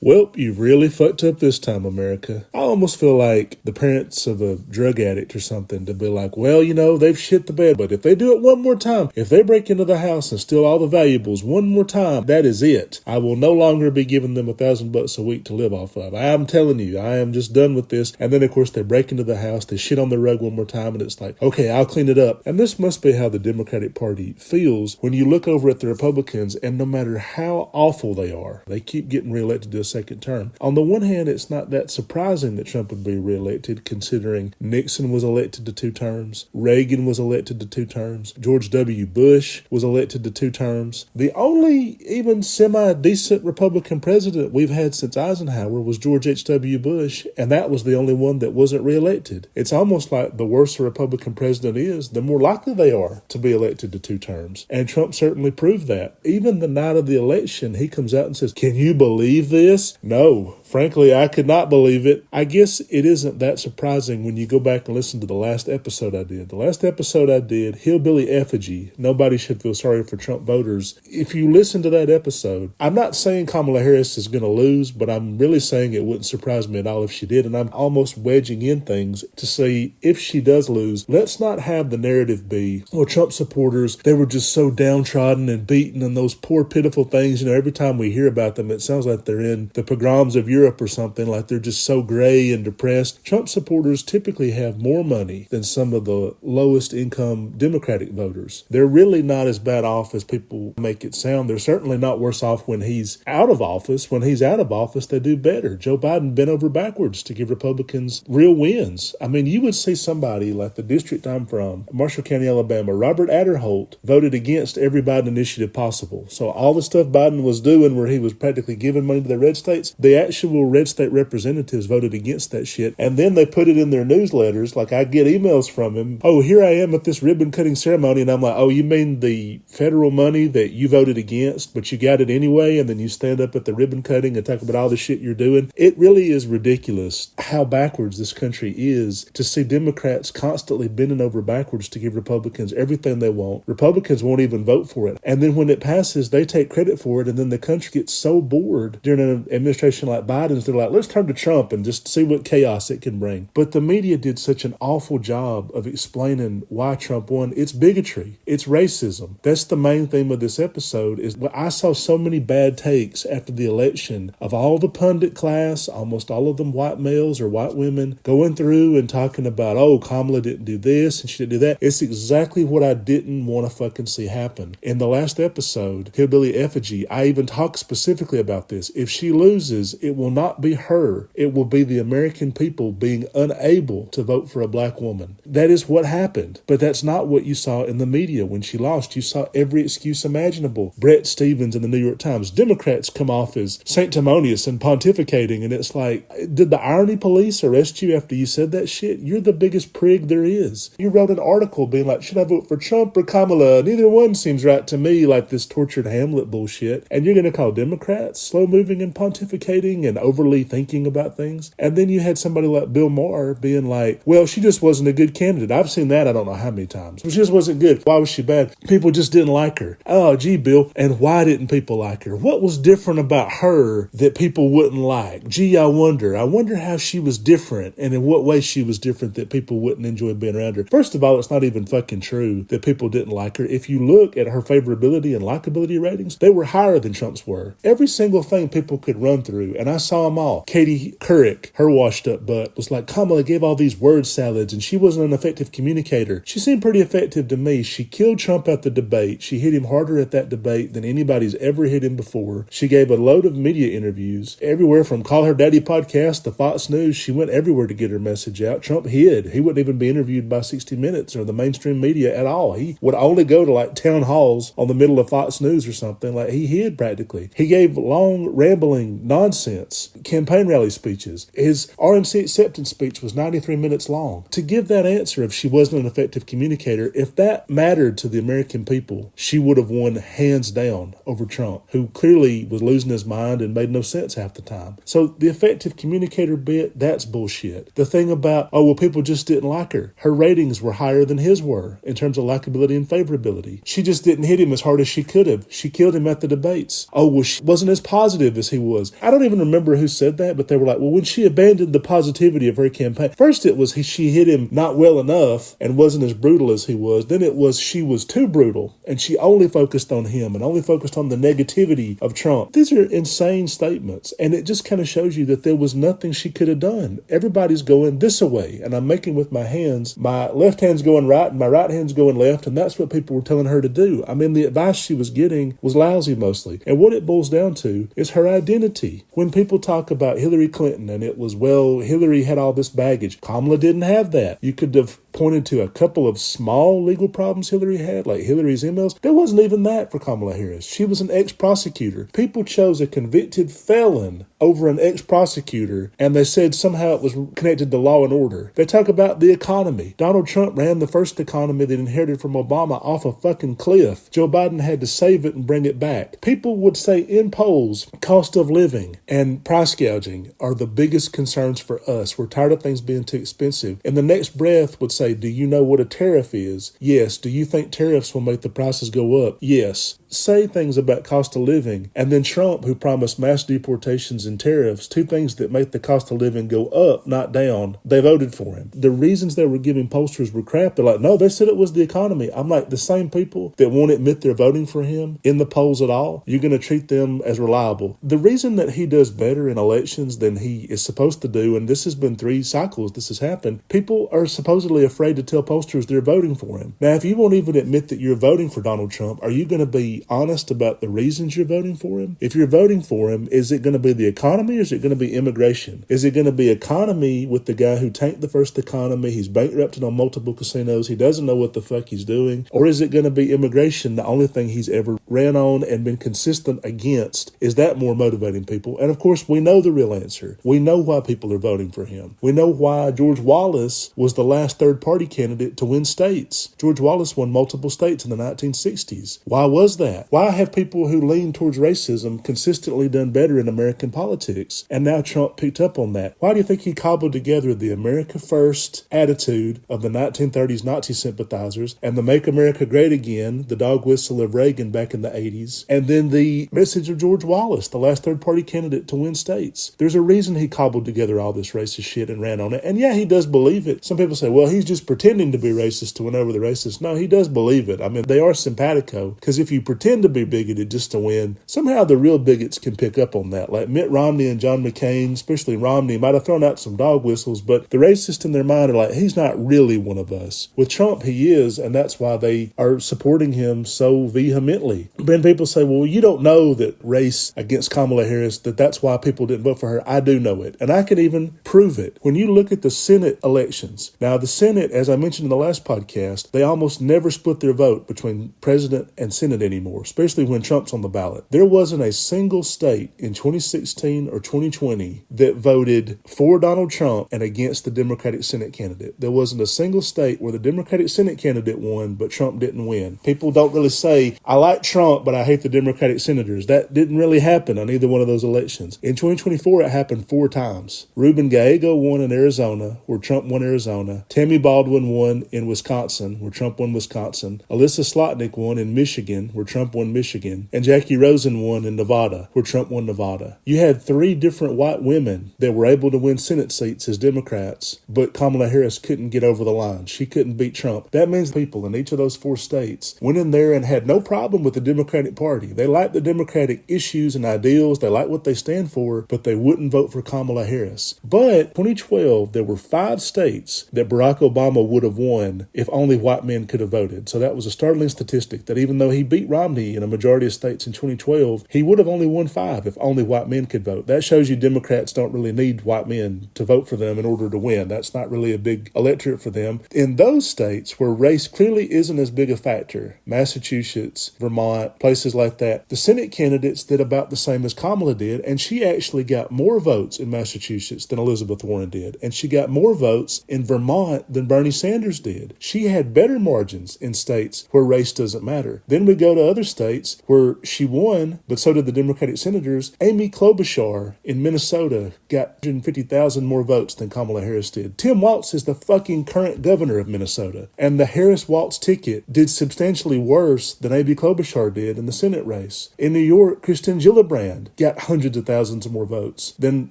Well, you really fucked up this time, America. I almost feel like the parents of a drug addict or something to be like, well, they've shit the bed, but if they do it one more time, if they break into the house and steal all the valuables one more time, that is it. I will no longer be giving them $1,000 a week to live off of. I am telling you, I am just done with this. And then, of course, they break into the house, they shit on the rug one more time, and it's like, okay, I'll clean it up. And this must be how the Democratic Party feels when you look over at the Republicans, and no matter how awful they are, they keep getting reelected to a second term. On the one hand, it's not that surprising that Trump would be reelected, considering Nixon was elected to 2 terms, Reagan was elected to 2 terms, George W. Bush was elected to 2 terms. The only even semi-decent Republican president we've had since Eisenhower was George H.W. Bush, and that was the only one that wasn't reelected. It's almost like the worse a Republican president is, the more likely they are to be elected to 2 terms. And Trump certainly proved that. Even the night of the election, he comes out and says, "Can you believe this?" No, frankly, I could not believe it. I guess it isn't that surprising when you go back and listen to the last episode I did. The last episode I did, Hillbilly Effigy, Nobody Should Feel Sorry for Trump Voters. If you listen to that episode, I'm not saying Kamala Harris is going to lose, but I'm really saying it wouldn't surprise me at all if she did. And I'm almost wedging in things to say if she does lose, let's not have the narrative be, well, Trump supporters, they were just so downtrodden and beaten and those poor pitiful things. Every time we hear about them, it sounds like they're in the pogroms of Europe or something, like they're just so gray and depressed. Trump supporters typically have more money than some of the lowest income Democratic voters. They're really not as bad off as people make it sound. They're certainly not worse off when he's out of office. When he's out of office, they do better. Joe Biden bent over backwards to give Republicans real wins. I mean, you would see somebody like the district I'm from, Marshall County, Alabama, Robert Adderholt voted against every Biden initiative possible. So all the stuff Biden was doing where he was practically giving money to the red states, the actual red state representatives voted against that shit. And then they put it in their newsletters. Like, I get emails from him. Oh, here I am at this ribbon cutting ceremony. And I'm like, oh, you mean the federal money that you voted against, but you got it anyway? And then you stand up at the ribbon cutting and talk about all the shit you're doing. It really is ridiculous how backwards this country is to see Democrats constantly bending over backwards to give Republicans everything they want. Republicans won't even vote for it. And then when it passes, they take credit for it. And then the country gets so bored during an administration like Biden's, they're like, let's turn to Trump and just see what chaos it can bring. But the media did such an awful job of explaining why Trump won. It's bigotry. It's racism. That's the main theme of this episode. Is I saw so many bad takes after the election of all the pundit class, almost all of them white males or white women, going through and talking about, oh, Kamala didn't do this and she didn't do that. It's exactly what I didn't want to fucking see happen. In the last episode, Hillbilly Effigy, I even talked specifically about this. If she loses, it will not be her. It will be the American people being unable to vote for a black woman. That is what happened. But that's not what you saw in the media when she lost. You saw every excuse imaginable. Brett Stevens in the New York Times. Democrats come off as sanctimonious and pontificating, and it's like, did the irony police arrest you after you said that shit? You're the biggest prig there is. You wrote an article being like, should I vote for Trump or Kamala? Neither one seems right to me, like this tortured Hamlet bullshit. And you're going to call Democrats slow-moving and pontificating and overly thinking about things? And then you had somebody like Bill Maher being like, well, she just wasn't a good candidate. I've seen that I don't know how many times. She just wasn't good. Why was she bad? People just didn't like her. Oh, gee, Bill. And why didn't people like her? What was different about her that people wouldn't like? Gee, I wonder. I wonder how she was different and in what way she was different that people wouldn't enjoy being around her. First of all, it's not even fucking true that people didn't like her. If you look at her favorability and likability ratings, they were higher than Trump's were. Every single thing people could run through, and I saw them all. Katie Couric, her washed up butt, was like, Kamala gave all these word salads and she wasn't an effective communicator. She seemed pretty effective to me. She killed Trump at the debate. She hit him harder at that debate than anybody's ever hit him before. She gave a load of media interviews, everywhere from Call Her Daddy podcast to Fox News. She went everywhere to get her message out. Trump hid. He wouldn't even be interviewed by 60 Minutes or the mainstream media at all. He would only go to like town halls on the middle of Fox News or something. Like, he hid practically. He gave long, rambling nonsense campaign rally speeches. His RNC acceptance speech was 93 minutes long. To give that answer, if she wasn't an effective communicator, if that mattered to the American people, she would have won hands down over Trump, who clearly was losing his mind and made no sense half the time. So the effective communicator bit, that's bullshit. The thing about, oh, well, people just didn't like her. Her ratings were higher than his were in terms of likability and favorability. She just didn't hit him as hard as she could have. She killed him at the debates. Oh, well, she wasn't as positive as he was. I don't even remember who said that, but they were like, well, when she abandoned the positivity of her campaign, first it was she hit him not well enough and wasn't as brutal as he was. Then it was she was too brutal and she only focused on him and only focused on the negativity of Trump. These are insane statements, and it just kind of shows you that there was nothing she could have done. Everybody's going this way, and I'm making with my hands. My left hand's going right and my right hand's going left, and that's what people were telling her to do. I mean, the advice she was getting was lousy mostly. And what it boils down to is her identity. When people talk about Hillary Clinton and it was, well, Hillary had all this baggage, Kamala didn't have that. You could have pointed to a couple of small legal problems Hillary had, like Hillary's emails. There wasn't even that for Kamala Harris. She was an ex-prosecutor. People chose a convicted felon over an ex-prosecutor, and they said somehow it was connected to law and order. They talk about the economy. Donald Trump ran the first economy that inherited from Obama off a fucking cliff. Joe Biden had to save it and bring it back. People would say in polls, cost of living and price gouging are the biggest concerns for us. We're tired of things being too expensive. And the next breath would say, do you know what a tariff is? Yes. Do you think tariffs will make the prices go up? Yes. Say things about cost of living, and then Trump, who promised mass deportations and tariffs, two things that make the cost of living go up, not down, they voted for him. The reasons they were giving pollsters were crap. They're like, no, they said it was the economy. I'm like, the same people that won't admit they're voting for him in the polls at all, you're going to treat them as reliable. The reason that he does better in elections than he is supposed to do, and this has been 3 cycles this has happened, people are supposedly afraid to tell pollsters they're voting for him. Now, if you won't even admit that you're voting for Donald Trump, are you going to be honest about the reasons you're voting for him? If you're voting for him, is it going to be the economy or is it going to be immigration? Is it going to be economy with the guy who tanked the first economy? He's bankrupted on multiple casinos. He doesn't know what the fuck he's doing. Or is it going to be immigration? The only thing he's ever ran on and been consistent against. Is that more motivating people? And of course, we know the real answer. We know why people are voting for him. We know why George Wallace was the last third-party candidate to win states. George Wallace won multiple states in the 1960s. Why was that? Why have people who lean towards racism consistently done better in American politics? And now Trump picked up on that. Why do you think he cobbled together the America First attitude of the 1930s Nazi sympathizers and the Make America Great Again, the dog whistle of Reagan back in the 80s, and then the message of George Wallace, the last third-party candidate to win states? There's a reason he cobbled together all this racist shit and ran on it. And yeah, he does believe it. Some people say, well, he's just pretending to be racist to win over the racists. No, he does believe it. I mean, they are simpatico, because if you pretend to be bigoted just to win, somehow the real bigots can pick up on that. Like Mitt Romney and John McCain, especially Romney, might have thrown out some dog whistles, but the racists in their mind are like, he's not really one of us. With Trump, he is, and that's why they are supporting him so vehemently. Then people say, well, you don't know that race against Kamala Harris, that's why people didn't vote for her. I do know it, and I can even prove it. When you look at the Senate elections, now the Senate, as I mentioned in the last podcast, they almost never split their vote between president and Senate anymore, especially when Trump's on the ballot. There wasn't a single state in 2016 or 2020 that voted for Donald Trump and against the Democratic Senate candidate. There wasn't a single state where the Democratic Senate candidate won, but Trump didn't win. People don't really say, I like Trump, but I hate the Democratic senators. That didn't really happen on either one of those elections. In 2024, it happened 4 times. Ruben Gallego won in Arizona, where Trump won Arizona. Tammy Baldwin won in Wisconsin, where Trump won Wisconsin. Alyssa Slotnick won in Michigan, where Trump won Michigan. And Jackie Rosen won in Nevada, where Trump won Nevada. You had 3 different white women that were able to win Senate seats as Democrats, but Kamala Harris couldn't get over the line. She couldn't beat Trump. That means people in each of those 4 states went in there and had no problem with the Democratic Party. They liked the Democratic issues and ideals. They like what they stand for, but they wouldn't vote for Kamala Harris. But 2012, there were 5 states that Barack Obama would have won if only white men could have voted. So that was a startling statistic, that even though he beat Romney in a majority of states in 2012, he would have only won 5 if only white men could vote. That shows you Democrats don't really need white men to vote for them in order to win. That's not really a big electorate for them. In those states where race clearly isn't as big a factor, Massachusetts, Vermont, places like that, the Senate candidates did about the same as Kamala did, and she actually got more votes in Massachusetts than Elizabeth Warren did, and she got more votes in Vermont than Bernie Sanders did. She had better margins in states where race doesn't matter. Then we go to other other states where she won, but so did the Democratic senators. Amy Klobuchar in Minnesota got 150,000 more votes than Kamala Harris did. Tim Walz is the fucking current governor of Minnesota, and the Harris-Walz ticket did substantially worse than Amy Klobuchar did in the Senate race. In New York, Kristen Gillibrand got hundreds of thousands more votes than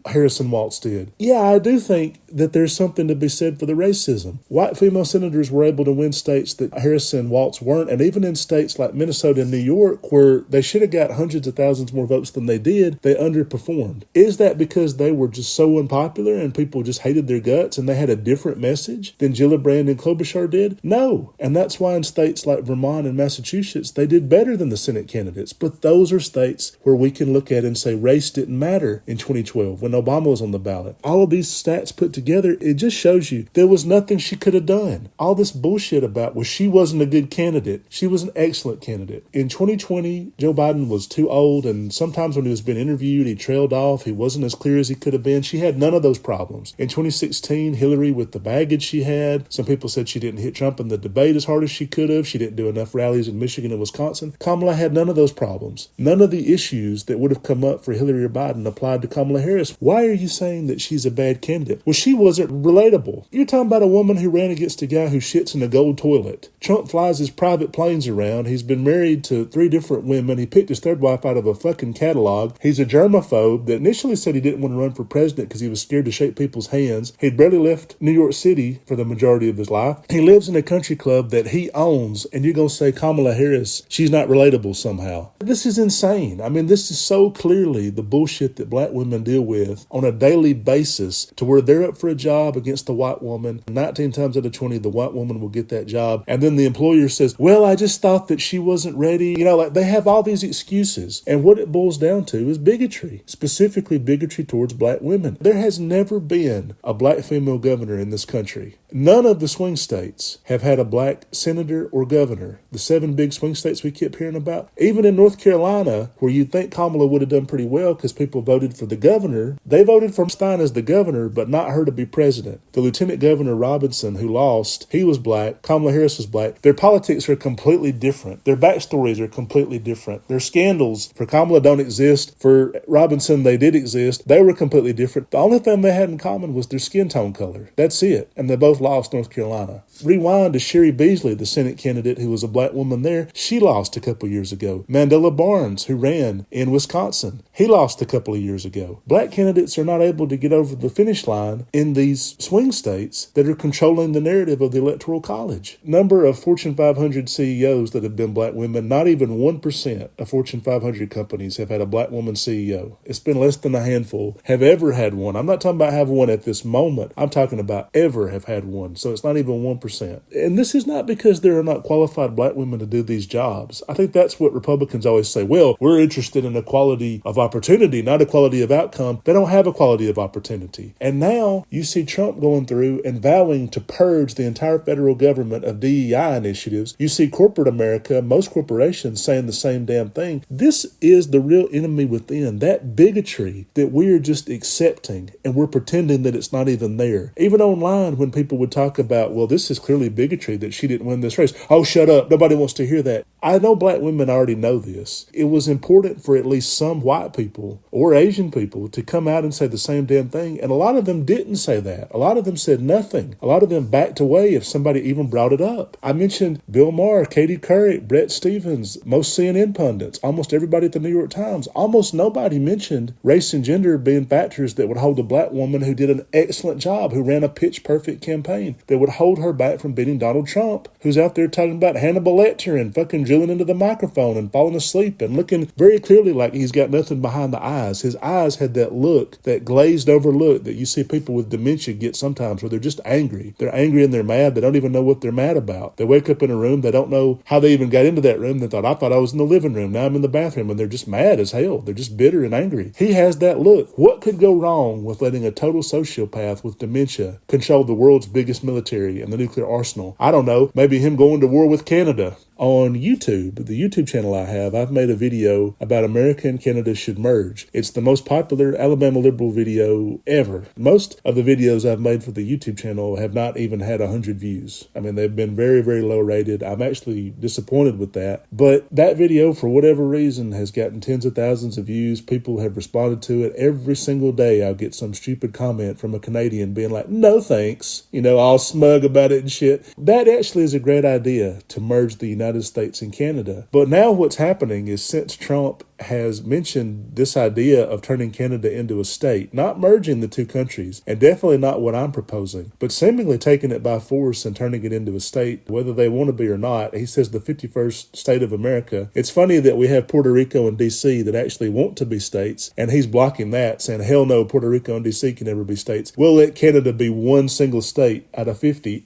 Harris and Walz did. Yeah, I do think that there's something to be said for the racism. White female senators were able to win states that Harris and Walz weren't, and even in states like Minnesota and New York, where they should have got hundreds of thousands more votes than they did, they underperformed. Is that because they were just so unpopular and people just hated their guts and they had a different message than Gillibrand and Klobuchar did? No. And that's why in states like Vermont and Massachusetts, they did better than the Senate candidates. But those are states where we can look at and say race didn't matter in 2012 when Obama was on the ballot. All of these stats put together, it just shows you there was nothing she could have done. All this bullshit about, well, she wasn't a good candidate. She was an excellent candidate. In 2020, Joe Biden was too old, and sometimes when he was being interviewed, he trailed off. He wasn't as clear as he could have been. She had none of those problems. In 2016, Hillary, with the baggage she had, some people said she didn't hit Trump in the debate as hard as she could have. She didn't do enough rallies in Michigan and Wisconsin. Kamala had none of those problems. None of the issues that would have come up for Hillary or Biden applied to Kamala Harris. Why are you saying that she's a bad candidate? Well, she wasn't relatable. You're talking about a woman who ran against a guy who shits in a gold toilet. Trump flies his private planes around. He's been married to 3 different women. He picked his third wife out of a fucking catalog. He's a germaphobe that initially said he didn't want to run for president because he was scared to shake people's hands. He'd barely left New York City for the majority of his life. He lives in a country club that he owns, and you're going to say Kamala Harris, she's not relatable somehow. This is insane. I mean, this is so clearly the bullshit that black women deal with on a daily basis, to where they're up for a job against a white woman. 19 times out of 20, the white woman will get that job. And then the employer says, well, I just thought that she wasn't ready. Like they have all these excuses. And what it boils down to is bigotry, specifically bigotry towards black women. There has never been a black female governor in this country. None of the swing states have had a black senator or governor. The 7 big swing states we keep hearing about. Even in North Carolina, where you'd think Kamala would have done pretty well because people voted for the governor, they voted for Stein as the governor, but not her to be president. The Lieutenant Governor Robinson, who lost, he was black. Kamala Harris was black. Their politics are completely different. Their backstories are completely different. Their scandals for Kamala don't exist. For Robinson, they did exist. They were completely different. The only thing they had in common was their skin tone color. That's it. And they both lost North Carolina. Rewind to Sherry Beasley, the Senate candidate who was a black woman there. She lost a couple years ago. Mandela Barnes, who ran in Wisconsin, he lost a couple of years ago. Black candidates are not able to get over the finish line in these swing states that are controlling the narrative of the Electoral College. Number of Fortune 500 CEOs that have been black women, not even 1% of Fortune 500 companies have had a black woman CEO. It's been less than a handful have ever had one. I'm not talking about have one at this moment. I'm talking about ever have had one. So it's not even 1%. And this is not because there are not qualified black women to do these jobs. I think that's what Republicans always say. Well, we're interested in equality of opportunity, not equality of outcome. They don't have equality of opportunity. And now you see Trump going through and vowing to purge the entire federal government of DEI initiatives. You see corporate America, most corporations saying the same damn thing. This is the real enemy within, that bigotry that we're just accepting and we're pretending that it's not even there. Even online, when people would talk about, well, this is clearly bigotry that she didn't win this race. Oh, shut up. Nobody wants to hear that. I know black women already know this. It was important for at least some white people or Asian people to come out and say the same damn thing. And a lot of them didn't say that. A lot of them said nothing. A lot of them backed away if somebody even brought it up. I mentioned Bill Maher, Katie Couric, Brett Stevens, most CNN pundits, almost everybody at the New York Times. Almost nobody mentioned race and gender being factors that would hold a black woman who did an excellent job, who ran a pitch-perfect campaign, that would hold her back from beating Donald Trump, who's out there talking about Hannibal Lecter and fucking drilling into the microphone and falling asleep and looking very clearly like he's got nothing behind the eyes. His eyes had that look, that glazed over look that you see people with dementia get sometimes, where they're just angry. They're angry and they're mad. They don't even know what they're mad about. They wake up in a room. They don't know how they even got into that room. They thought, I thought I was in the living room. Now I'm in the bathroom. And they're just mad as hell. They're just bitter and angry. He has that look. What could go wrong with letting a total sociopath with dementia control the world's biggest military and the nuclear arsenal? I don't know. Maybe him going to war with Canada. On YouTube, the YouTube channel I have, I've made a video about America and Canada should merge. It's the most popular Alabama liberal video ever. Most of the videos I've made for the YouTube channel have not even had 100 views. I mean, they've been very, very low rated. I'm actually disappointed with that. But that video, for whatever reason, has gotten tens of thousands of views. People have responded to it. Every single day I'll get some stupid comment from a Canadian being like, no thanks, all smug about it and shit. That actually is a great idea, to merge the United States and Canada. But now what's happening is, since Trump has mentioned this idea of turning Canada into a state, not merging the two countries, and definitely not what I'm proposing, but seemingly taking it by force and turning it into a state, whether they want to be or not. He says the 51st state of America. It's funny that we have Puerto Rico and D.C. that actually want to be states, and he's blocking that, saying, hell no, Puerto Rico and D.C. can never be states. We'll let Canada be one single state out of 50.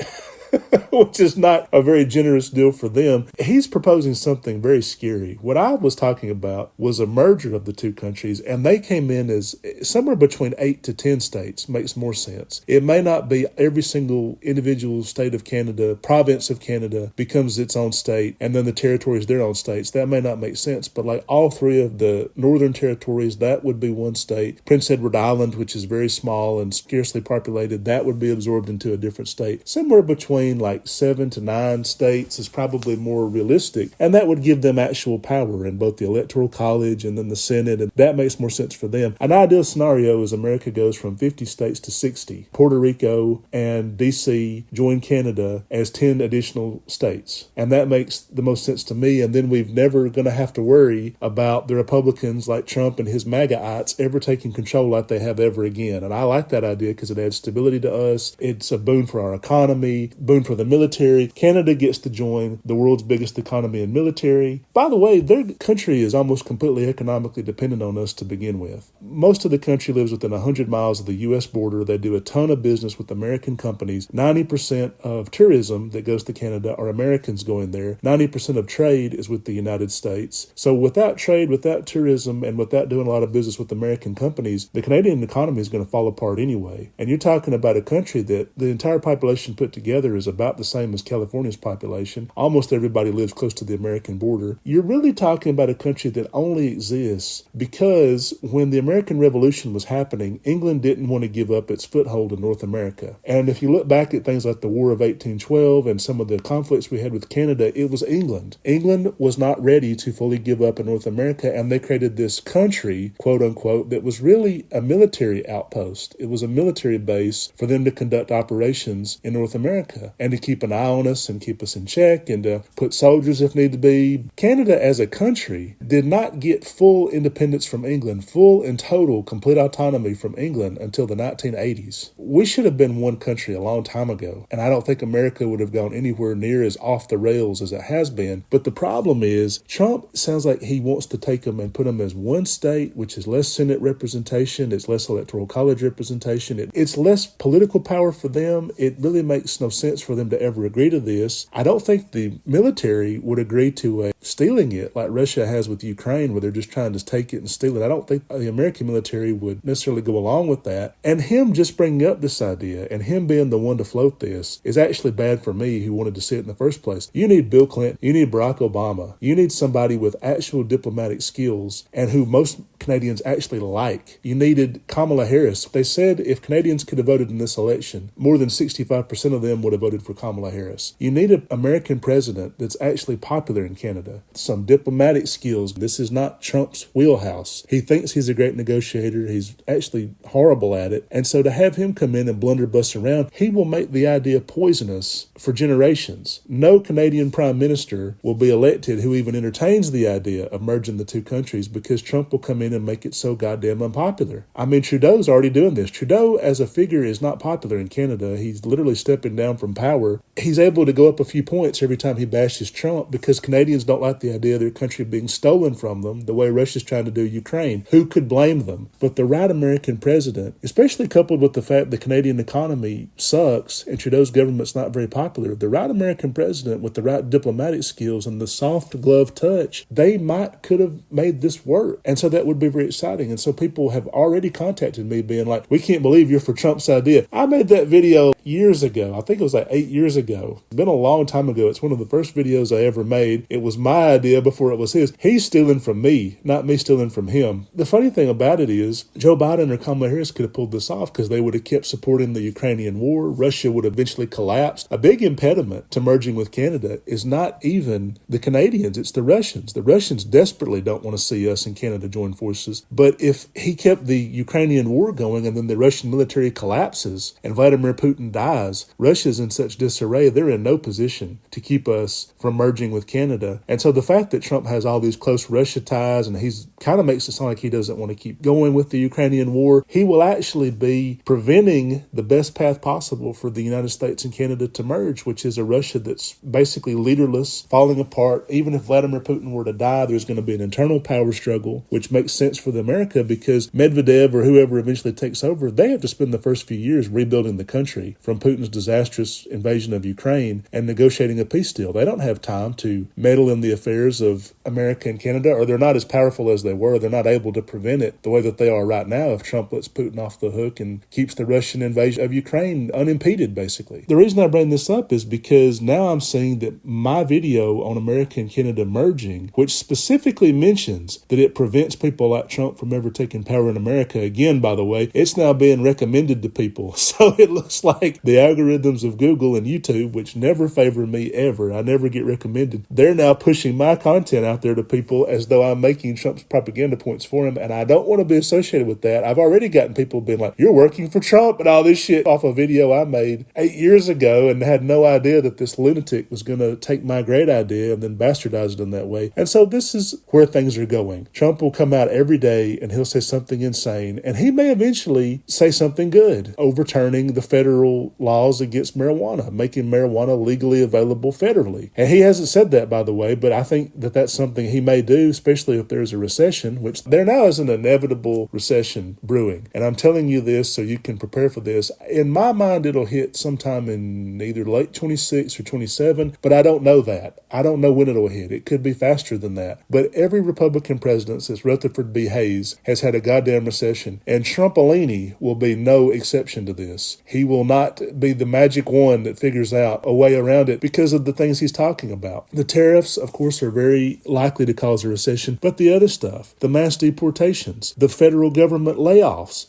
Which is not a very generous deal for them. He's proposing something very scary. What I was talking about was a merger of the two countries, and they came in as somewhere between 8 to 10 states. Makes more sense. It may not be every single individual state of Canada, province of Canada becomes its own state, and then the territories their own states. That may not make sense, but like all three of the northern territories, that would be one state. Prince Edward Island, which is very small and scarcely populated, that would be absorbed into a different state. Somewhere between like 7 to 9 states is probably more realistic, and that would give them actual power in both the Electoral College and then the Senate, and that makes more sense for them. An ideal scenario is America goes from 50 states to 60. Puerto Rico and D.C. join Canada as 10 additional states, and that makes the most sense to me, and then we've never going to have to worry about the Republicans like Trump and his MAGA-ites ever taking control like they have ever again. And I like that idea because it adds stability to us. It's a boon for our economy, boon for the military. Canada gets to join the world's biggest economy and military. By the way, their country is almost completely economically dependent on us to begin with. Most of the country lives within 100 miles of the U.S. border. They do a ton of business with American companies. 90% of tourism that goes to Canada are Americans going there. 90% of trade is with the United States. So without trade, without tourism, and without doing a lot of business with American companies, the Canadian economy is going to fall apart anyway. And you're talking about a country that the entire population put together is about the same as California's population. Almost everybody lives close to the American border. You're really talking about a country that only exists because when the American Revolution was happening, England didn't want to give up its foothold in North America. And if you look back at things like the War of 1812 and some of the conflicts we had with Canada, it was England. England was not ready to fully give up in North America, and they created this country, quote unquote, that was really a military outpost. It was a military base for them to conduct operations in North America and to keep an eye on us and keep us in check and to put soldiers if need to be. Canada as a country did not get full independence from England, full and total complete autonomy from England until the 1980s. We should have been one country a long time ago, and I don't think America would have gone anywhere near as off the rails as it has been. But the problem is Trump sounds like he wants to take them and put them as one state, which is less Senate representation, it's less Electoral College representation, it's less political power for them. It really makes no sense for them to ever agree to this. I don't think the military would agree to stealing it like Russia has with Ukraine, where they're just trying to take it and steal it. I don't think the American military would necessarily go along with that. And him just bringing up this idea and him being the one to float this is actually bad for me, who wanted to see it in the first place. You need Bill Clinton. You need Barack Obama. You need somebody with actual diplomatic skills and who most Canadians actually like. You needed Kamala Harris. They said if Canadians could have voted in this election, more than 65% of them would have voted for Kamala Harris. You need an American president that's actually popular in Canada. Some diplomatic skills. This is not Trump's wheelhouse. He thinks he's a great negotiator. He's actually horrible at it. And so to have him come in and blunderbuss around, he will make the idea poisonous for generations. No Canadian prime minister will be elected who even entertains the idea of merging the two countries because Trump will come in and make it so goddamn unpopular. I mean, Trudeau's already doing this. Trudeau as a figure is not popular in Canada. He's literally stepping down from power. He's able to go up a few points every time he bashes Trump because Canadians don't like the idea of their country being stolen from them the way Russia's trying to do Ukraine. Who could blame them? But the right American president, especially coupled with the fact the Canadian economy sucks and Trudeau's government's not very popular, the right American president with the right diplomatic skills and the soft glove touch, they could have made this work. And so that would be very exciting. And so people have already contacted me being like, we can't believe you're for Trump's idea. I made that video years ago. I think it was like 8 years ago. It's been a long time ago. It's one of the first videos I ever made. It was my idea before it was his. He's stealing from me, not me stealing from him. The funny thing about it is Joe Biden or Kamala Harris could have pulled this off because they would have kept supporting the Ukrainian war. Russia would have eventually collapsed. A big impediment to merging with Canada is not even the Canadians. It's the Russians. The Russians desperately don't want to see us and Canada join forces. But if he kept the Ukrainian war going and then the Russian military collapses and Vladimir Putin dies, Russia's in such disarray, they're in no position to keep us from merging with Canada. And so the fact that Trump has all these close Russia ties and he's kind of makes it sound like he doesn't want to keep going with the Ukrainian war, he will actually be preventing the best path possible for the United States and Canada to merge, which is a Russia that's basically leaderless, falling apart. Even if Vladimir Putin were to die, there's going to be an internal power struggle, which makes sense for the America because Medvedev or whoever eventually takes over, they have to spend the first few years rebuilding the country from Putin's disastrous invasion of Ukraine and negotiating a peace deal. They don't have time to meddle in the affairs of America and Canada, or they're not as powerful as they were. They're not able to prevent it the way that they are right now if Trump lets Putin off the hook and keeps the Russian invasion of Ukraine unimpeded, basically. The reason I bring this up is because now I'm seeing that my video on America and Canada merging, which specifically mentions that it prevents people like Trump from ever taking power in America, again, by the way, it's now being recommended to people. So it looks like the algorithms of Google and YouTube, which never favor me ever, I never get recommended, they're now pushing my content out there to people as though I'm making Trump's propaganda points for him, and I don't want to be associated with that. I've already gotten people being like, you're working for Trump and all this shit off a video I made 8 years ago and had no idea that this lunatic was going to take my great idea and then bastardize it in that way. And so this is where things are going. Trump will come out every day and he'll say something insane, and he may eventually say something good, overturning the federal laws against marijuana, making marijuana legally available federally. And he hasn't said that, by the way, but I think that that's something he may do, especially if there's a recession, which there now is an inevitable recession brewing. And I'm telling you this so you can prepare for this. In my mind, it'll hit sometime in either late 26 or 27, but I don't know that. I don't know when it'll hit. It could be faster than that. But every Republican president since Rutherford B. Hayes has had a goddamn recession, and Trumpolini will be no exception to this. He will not be the magic one that figures out a way around it because of the things he's talking about. The tariffs, of course, are very likely to cause a recession, but the other stuff, the mass deportations, the federal government layoffs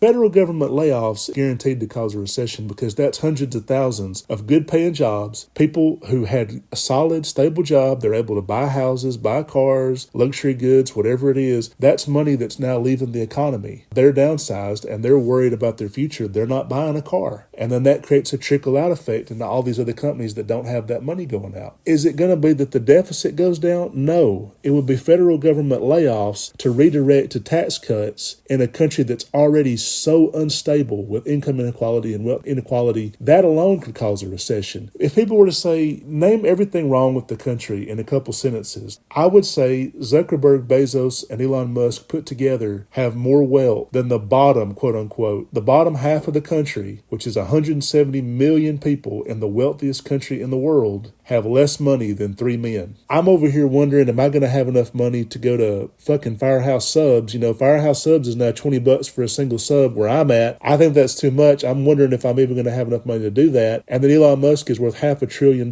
guaranteed to cause a recession because that's hundreds of thousands of good paying jobs, people who had a solid, stable job, they're able to buy houses, buy cars, luxury goods, whatever it is. That's money that's now leaving the economy. They're downsized and they're worried about their future. They're not buying a car. And then that creates a trickle-out effect into all these other companies that don't have that money going out. Is it going to be that the deficit goes down? No. It would be federal government layoffs to redirect to tax cuts in a country that's already so unstable with income inequality and wealth inequality. That alone could cause a recession. If people were to say, name everything wrong with the country in a couple sentences, I would say Zuckerberg, Bezos, and Elon Musk put together have more wealth than the bottom, quote unquote, the bottom half of the country, which is 170 million people in the wealthiest country in the world, have less money than 3 men. I'm over here wondering, am I going to have enough money to go to fucking Firehouse Subs? You know, Firehouse Subs is now $20 for a single sub where I'm at. I think that's too much. I'm wondering if I'm even going to have enough money to do that. And then Elon Musk is worth $500 billion.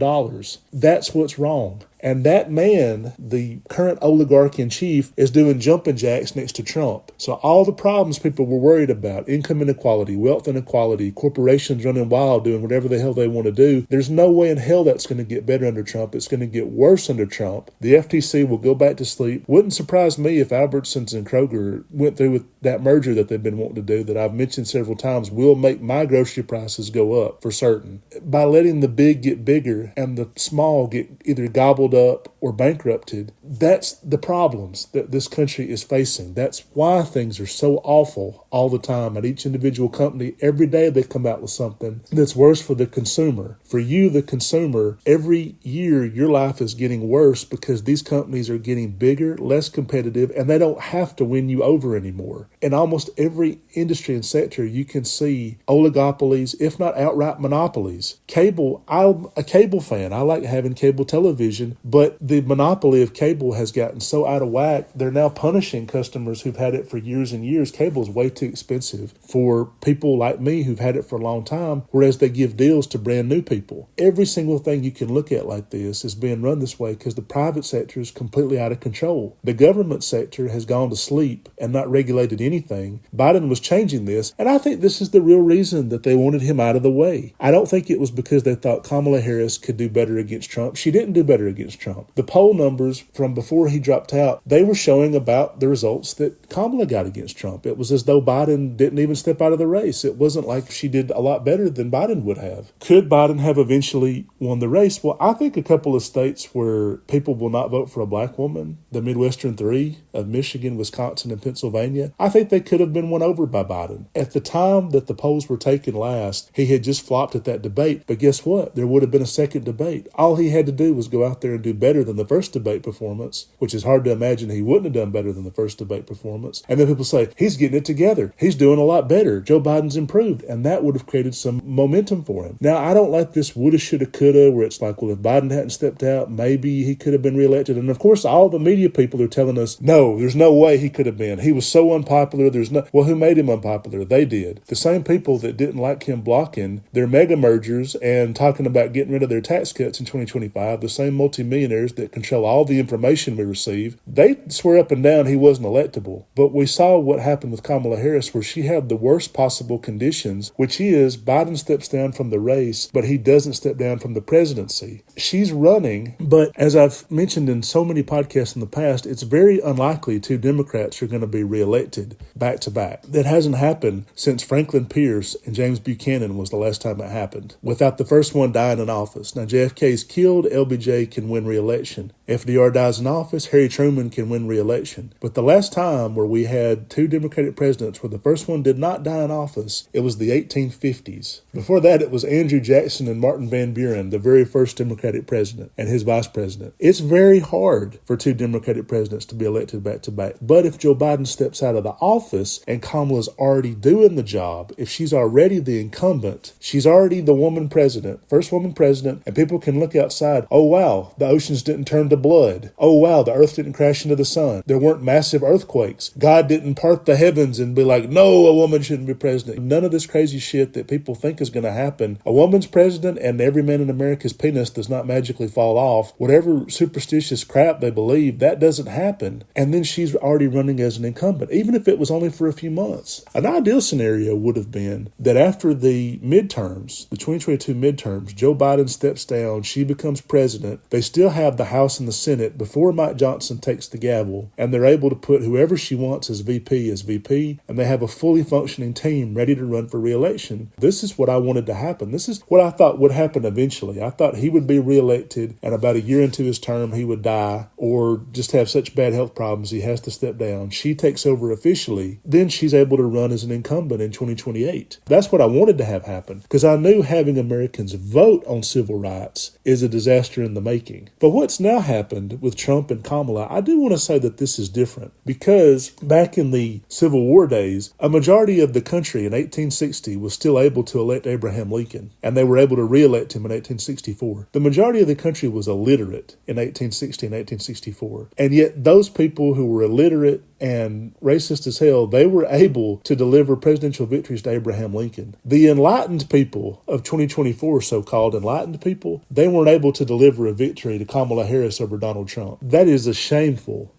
That's what's wrong. And that man, the current oligarch in chief, is doing jumping jacks next to Trump. So all the problems people were worried about, income inequality, wealth inequality, corporations running wild doing whatever the hell they want to do, there's no way in hell that's going to get better under Trump. It's going to get worse under Trump. The FTC will go back to sleep. Wouldn't surprise me if Albertsons and Kroger went through with that merger that they've been wanting to do that I've mentioned several times will make my grocery prices go up for certain. By letting the big get bigger and the small get either gobbled up or bankrupted, that's the problems that this country is facing. That's why things are so awful all the time at each individual company. Every day they come out with something that's worse for the consumer. For you, the consumer, every year your life is getting worse because these companies are getting bigger, less competitive, and they don't have to win you over anymore. In almost every industry and sector, you can see oligopolies, if not outright monopolies. Cable, I'm a cable fan. I like having cable television, but the monopoly of cable has gotten so out of whack, they're now punishing customers who've had it for years and years. Cable is way too expensive for people like me who've had it for a long time, whereas they give deals to brand new people. Every single thing you can look at like this is being run this way because the private sector is completely out of control. The government sector has gone to sleep and not regulated anything. Biden was changing this, and I think this is the real reason that they wanted him out of the way. I don't think it was because they thought Kamala Harris could do better against Trump. She didn't do better against Trump. The poll numbers from before he dropped out, they were showing about the results that Kamala got against Trump. It was as though Biden didn't even step out of the race. It wasn't like she did a lot better than Biden would have. Could Biden have eventually won the race? Well, I think a couple of states where people will not vote for a black woman, the Midwestern three of Michigan, Wisconsin, and Pennsylvania, I think they could have been won over by Biden. At the time that the polls were taken last, he had just flopped at that debate. But guess what? There would have been a second debate. All he had to do was go out there and do better than the first debate performance, which is hard to imagine he wouldn't have done better than the first debate performance. And then people say, he's getting it together. He's doing a lot better. Joe Biden's improved. And that would have created some momentum for him. Now, I don't like this woulda, shoulda, coulda, where it's like, well, if Biden hadn't stepped out, maybe he could have been reelected. And of course, all the media people are telling us, no, there's no way he could have been. He was so unpopular. Well, who made him unpopular? They did. The same people that didn't like him blocking their mega mergers and talking about getting rid of their tax cuts in 2025, the same multimillionaires that control all the information we receive, they swear up and down he wasn't electable. But we saw what happened with Kamala Harris, where she had the worst possible conditions, which is Biden steps down from the race, but he doesn't step down from the presidency. She's running, but as I've mentioned in so many podcasts in the past, it's very unlikely two Democrats are going to be reelected back to back. That hasn't happened since Franklin Pierce and James Buchanan was the last time it happened, without the first one dying in office. Now, JFK's killed, LBJ can win re-election. FDR dies in office, Harry Truman can win re-election. But the last time where we had two Democratic presidents where the first one did not die in office, it was the 1850s. Before that, it was Andrew Jackson and Martin Van Buren, the very first Democratic president, and his vice president. It's very hard for two Democratic presidents to be elected back to back. But if Joe Biden steps out of the office and Kamala's already doing the job, if she's already the incumbent, she's already the woman president, first woman president, and people can look outside, oh wow, the oceans didn't turn to blood. Oh wow, the earth didn't crash into the sun. There weren't massive earthquakes. God didn't part the heavens and be like, no, a woman shouldn't be president. None of this crazy shit that people think is going to happen. A woman's president and every man in America's penis does not magically fall off. Whatever superstitious crap they believe, that doesn't happen. And then she's already running as an incumbent, even if it was only for a few months. An ideal scenario would have been that after the midterms, the 2022 midterms, Joe Biden steps down, she becomes president, they still have the House and the Senate before Mike Johnson takes the gavel, and they're able to put whoever she wants as VP, and they have a fully functioning team ready to run for re-election. This is what I wanted to happen. This is what I thought would happen eventually. I thought he would be re-elected, and about a year into his term, he would die or just have such bad health problems he has to step down. She takes over officially. Then she's able to run as an incumbent in 2028. That's what I wanted to have happen, because I knew having Americans vote on civil rights is a disaster in the making. But what's now happened with Trump and Kamala, I do want to say that this is different, because back in the Civil War days, a majority of the country in 1860 was still able to elect Abraham Lincoln, and they were able to re-elect him in 1864. The majority of the country was illiterate in 1860 and 1864, and yet those people who were illiterate and racist as hell, they were able to deliver presidential victories to Abraham Lincoln. The enlightened people of 2024, so-called enlightened people, they weren't able to deliver a victory to Kamala Harris over Donald Trump. That is a shameful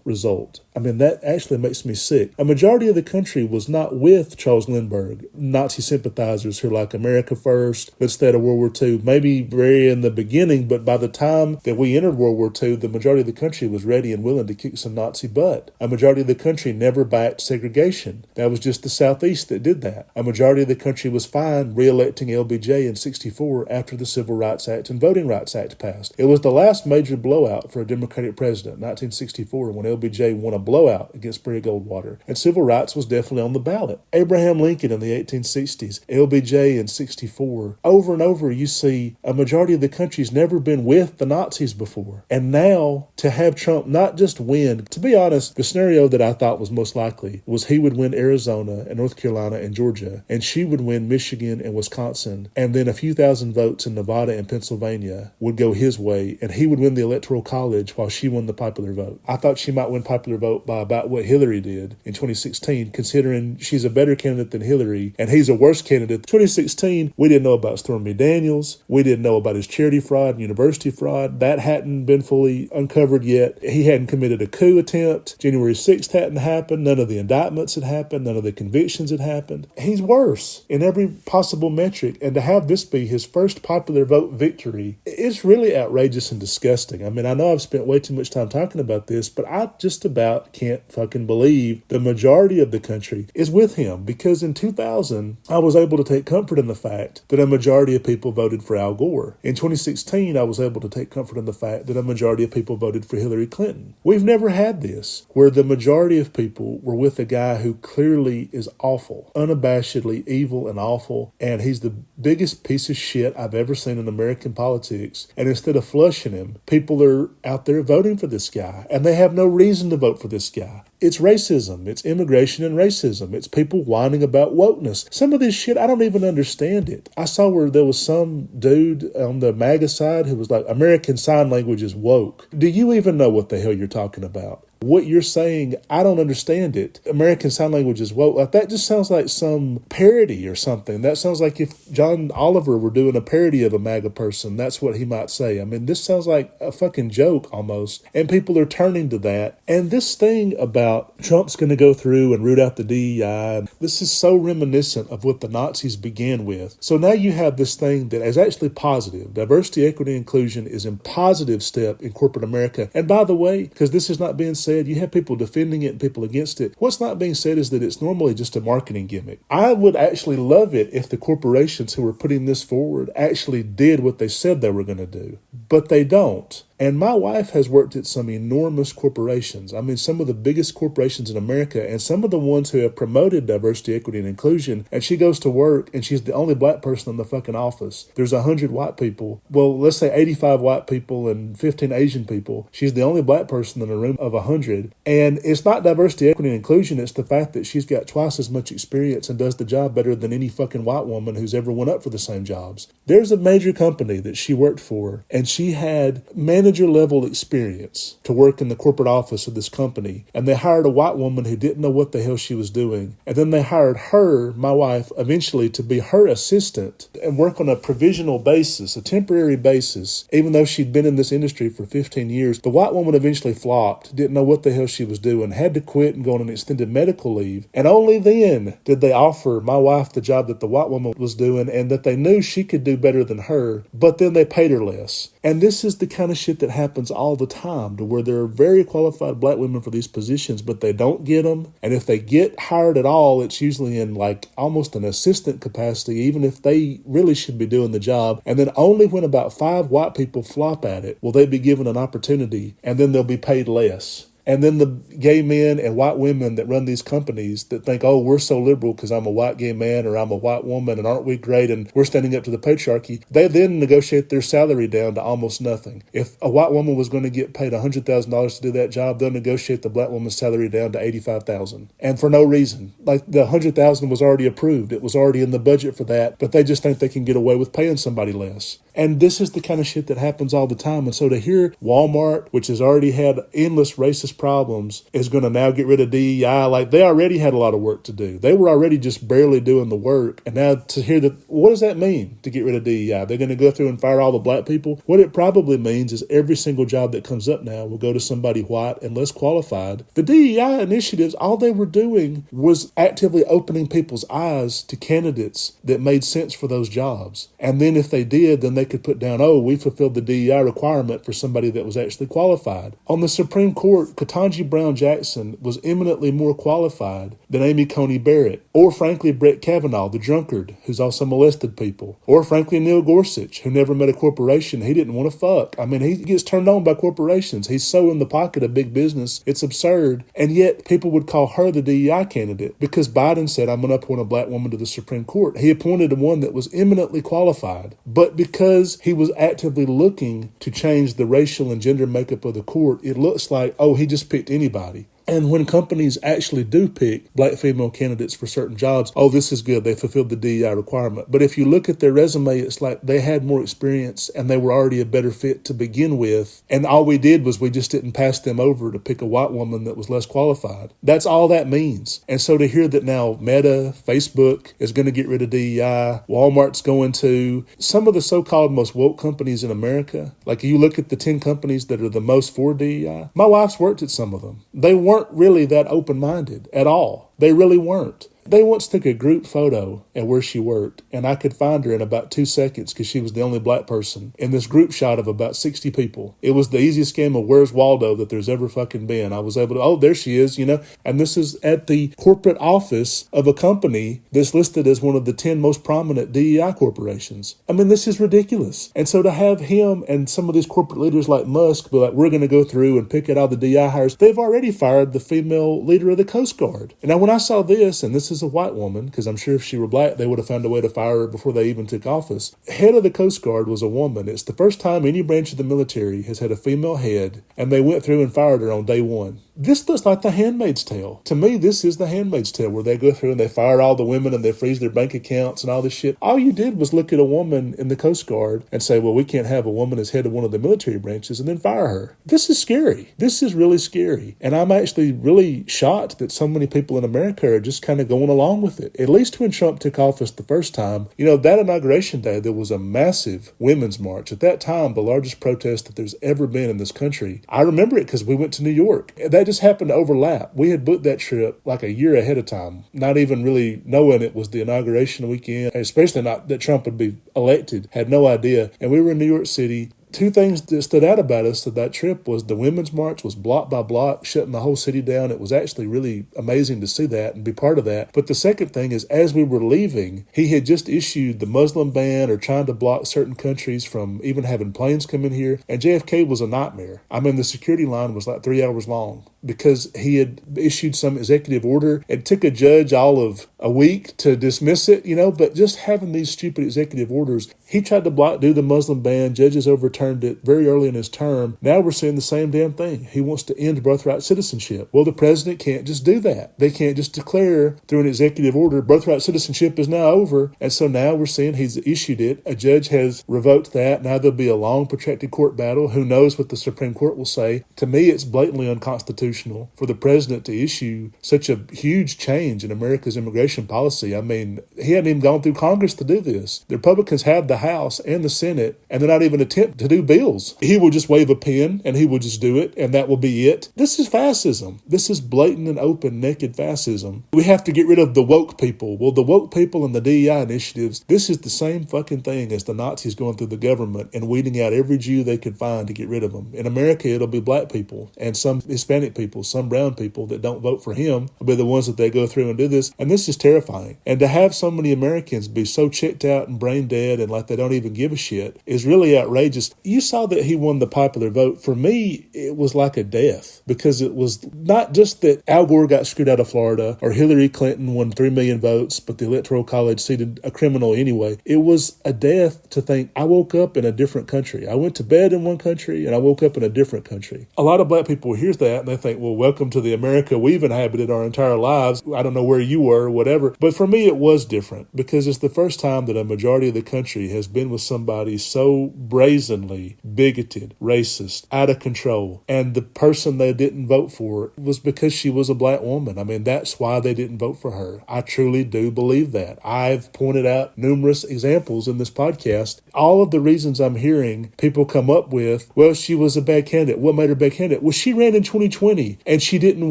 result. I mean, that actually makes me sick. A majority of the country was not with Charles Lindbergh, Nazi sympathizers who are like America first, let's stay out of World War II, maybe very in the beginning, but by the time that we entered World War II, the majority of the country was ready and willing to kick some Nazi butt. A majority of the country never backed segregation. That was just the Southeast that did that. A majority of the country was fine re-electing LBJ in 64 after the Civil Rights Act and Voting Rights Act passed. It was the last major blowout for a Democratic president, 1964, when LBJ won a blowout against Barry Goldwater. And civil rights was definitely on the ballot. Abraham Lincoln in the 1860s, LBJ in 64. Over and over, you see a majority of the country's never been with the Nazis before. And now, to have Trump not just win, to be honest, the scenario that I thought was most likely was he would win Arizona and North Carolina and Georgia, and she would win Michigan and Wisconsin, and then a few thousand votes in Nevada and Pennsylvania would go his way, and he would win the Electoral College while she won the popular vote. I thought she might win popular vote by about what Hillary did in 2016, considering she's a better candidate than Hillary, and he's a worse candidate. 2016, we didn't know about Stormy Daniels. We didn't know about his charity fraud and university fraud. That hadn't been fully uncovered yet. He hadn't committed a coup attempt. January 6th hadn't happened. None of the indictments had happened. None of the convictions had happened. He's worse in every possible metric, and to have this be his first popular vote victory, it's really outrageous and disgusting. I mean, I know I've spent way too much time talking about this, but I just about can't fucking believe the majority of the country is with him, because in 2000, I was able to take comfort in the fact that a majority of people voted for Al Gore. In 2016, I was able to take comfort in the fact that a majority of people voted for Hillary Clinton. We've never had this, where the majority of people were with a guy who clearly is awful, unabashedly evil and awful, and he's the biggest piece of shit I've ever seen in American politics. And instead of flushing him, people are out there voting for this guy, and they have no reason to vote for this guy. It's racism. It's immigration and racism. It's people whining about wokeness. Some of this shit, I don't even understand it. I saw where there was some dude on the MAGA side who was like, American Sign Language is woke. Do you even know what the hell you're talking about? What you're saying, I don't understand it. American Sign Language is woke. Like, that just sounds like some parody or something. That sounds like if John Oliver were doing a parody of a MAGA person, that's what he might say. I mean, this sounds like a fucking joke almost. And people are turning to that. And this thing about Trump's going to go through and root out the DEI, this is so reminiscent of what the Nazis began with. So now you have this thing that is actually positive. Diversity, equity, inclusion is a positive step in corporate America. And by the way, because this is not being said, you have people defending it and people against it. What's not being said is that it's normally just a marketing gimmick. I would actually love it if the corporations who were putting this forward actually did what they said they were going to do, but they don't. And my wife has worked at some enormous corporations. I mean, some of the biggest corporations in America, and some of the ones who have promoted diversity, equity, and inclusion. And she goes to work and she's the only black person in the fucking office. There's 100 white people. Well, let's say 85 white people and 15 Asian people. She's the only black person in a room of 100. And it's not diversity, equity, and inclusion. It's the fact that she's got twice as much experience and does the job better than any fucking white woman who's ever went up for the same jobs. There's a major company that she worked for, and she had manager level experience to work in the corporate office of this company, and they hired a white woman who didn't know what the hell she was doing, and then they hired her, my wife, eventually to be her assistant and work on a provisional basis, a temporary basis, even though she'd been in this industry for 15 years. The white woman eventually flopped, didn't know what the hell she was doing, had to quit and go on an extended medical leave, and only then did they offer my wife the job that the white woman was doing and that they knew she could do better than her, but then they paid her less. And this is the kind of shit that happens all the time, to where there are very qualified black women for these positions, but they don't get them. And if they get hired at all, it's usually in like almost an assistant capacity, even if they really should be doing the job. And then only when about 5 white people flop at it will they be given an opportunity, and then they'll be paid less. And then the gay men and white women that run these companies that think, oh, we're so liberal because I'm a white gay man or I'm a white woman and aren't we great and we're standing up to the patriarchy, they then negotiate their salary down to almost nothing. If a white woman was going to get paid $100,000 to do that job, they'll negotiate the black woman's salary down to $85,000. And for no reason. Like, the $100,000 was already approved. It was already in the budget for that, but they just think they can get away with paying somebody less. And this is the kind of shit that happens all the time. And so to hear Walmart, which has already had endless racist problems, is going to now get rid of DEI, like, they already had a lot of work to do. They were already just barely doing the work. And now to hear that, what does that mean to get rid of DEI? They're going to go through and fire all the black people? What it probably means is every single job that comes up now will go to somebody white and less qualified. The DEI initiatives, all they were doing was actively opening people's eyes to candidates that made sense for those jobs. And then if they did, then they could put down, oh, we fulfilled the DEI requirement for somebody that was actually qualified. On the Supreme Court, Ketanji Brown Jackson was eminently more qualified than Amy Coney Barrett, or frankly Brett Kavanaugh, the drunkard, who's also molested people, or frankly Neil Gorsuch, who never met a corporation he didn't want to fuck. I mean, he gets turned on by corporations. He's so in the pocket of big business, it's absurd. And yet people would call her the DEI candidate because Biden said, I'm going to appoint a black woman to the Supreme Court. He appointed one that was eminently qualified, but because he was actively looking to change the racial and gender makeup of the court, it looks like, oh, he just picked anybody. And when companies actually do pick black female candidates for certain jobs, oh, this is good, they fulfilled the DEI requirement. But if you look at their resume, it's like they had more experience and they were already a better fit to begin with. And all we did was we just didn't pass them over to pick a white woman that was less qualified. That's all that means. And so to hear that now Meta, Facebook is going to get rid of DEI, Walmart's going to, some of the so-called most woke companies in America, like you look at the 10 companies that are the most for DEI, my wife's worked at some of them. They weren't really that open-minded at all. They really weren't. They once took a group photo at where she worked, and I could find her in about 2 seconds because she was the only black person in this group shot of about 60 people. It was the easiest game of Where's Waldo that there's ever fucking been. I was able to, oh, there she is, and this is at the corporate office of a company that's listed as one of the 10 most prominent DEI corporations. I mean, this is ridiculous. And so to have him and some of these corporate leaders like Musk be like, we're going to go through and pick out all the DEI hires, they've already fired the female leader of the Coast Guard. And now when I saw this, and this is a white woman, because I'm sure if she were black, they would have found a way to fire her before they even took office. Head of the Coast Guard was a woman. It's the first time any branch of the military has had a female head, and they went through and fired her on day one. This looks like The Handmaid's Tale. To me, this is The Handmaid's Tale, where they go through and they fire all the women and they freeze their bank accounts and all this shit. All you did was look at a woman in the Coast Guard and say, well, we can't have a woman as head of one of the military branches and then fire her. This is scary. This is really scary. And I'm actually really shocked that so many people in America are just kind of going along with it. At least when Trump took office the first time, that inauguration day, there was a massive women's march. At that time, the largest protest that there's ever been in this country. I remember it because we went to New York. That just happened to overlap. We had booked that trip like a year ahead of time, not even really knowing it was the inauguration weekend, especially not that Trump would be elected. Had no idea. And we were in New York City. Two things that stood out about us of that trip was the Women's March was block by block, shutting the whole city down. It was actually really amazing to see that and be part of that. But the second thing is, as we were leaving, he had just issued the Muslim ban or trying to block certain countries from even having planes come in here. And JFK was a nightmare. I mean, the security line was like 3 hours long because he had issued some executive order. It took a judge all of a week to dismiss it, but just having these stupid executive orders, he tried to do the Muslim ban. Judges overturned it very early in his term. Now we're seeing the same damn thing. He wants to end birthright citizenship. Well, the president can't just do that. They can't just declare through an executive order, birthright citizenship is now over. And so now we're seeing he's issued it. A judge has revoked that. Now there'll be a long protracted court battle. Who knows what the Supreme Court will say? To me, it's blatantly unconstitutional for the president to issue such a huge change in America's immigration policy. I mean, he hadn't even gone through Congress to do this. The Republicans have the House and the Senate, and they're not even attempting to do bills. He will just wave a pen and he will just do it, and that will be it. This is fascism. This is blatant and open, naked fascism. We have to get rid of the woke people. Well, the woke people and the DEI initiatives, this is the same fucking thing as the Nazis going through the government and weeding out every Jew they could find to get rid of them. In America, it'll be black people and some Hispanic people, some brown people that don't vote for him will be the ones that they go through and do this. And this is terrifying. And to have so many Americans be so checked out and brain dead and like they don't even give a shit is really outrageous. You saw that he won the popular vote. For me, it was like a death because it was not just that Al Gore got screwed out of Florida or Hillary Clinton won 3 million votes, but the Electoral College seated a criminal anyway. It was a death to think I woke up in a different country. I went to bed in one country and I woke up in a different country. A lot of black people hear that and they think, well, welcome to the America we've inhabited our entire lives. I don't know where you were or whatever. But for me, it was different because it's the first time that a majority of the country has been with somebody so brazenly bigoted, racist, out of control. And the person they didn't vote for was because she was a black woman. I mean, that's why they didn't vote for her. I truly do believe that. I've pointed out numerous examples in this podcast. All of the reasons I'm hearing people come up with, well, she was a bad candidate. What made her a bad candidate? Well, she ran in 2020 and she didn't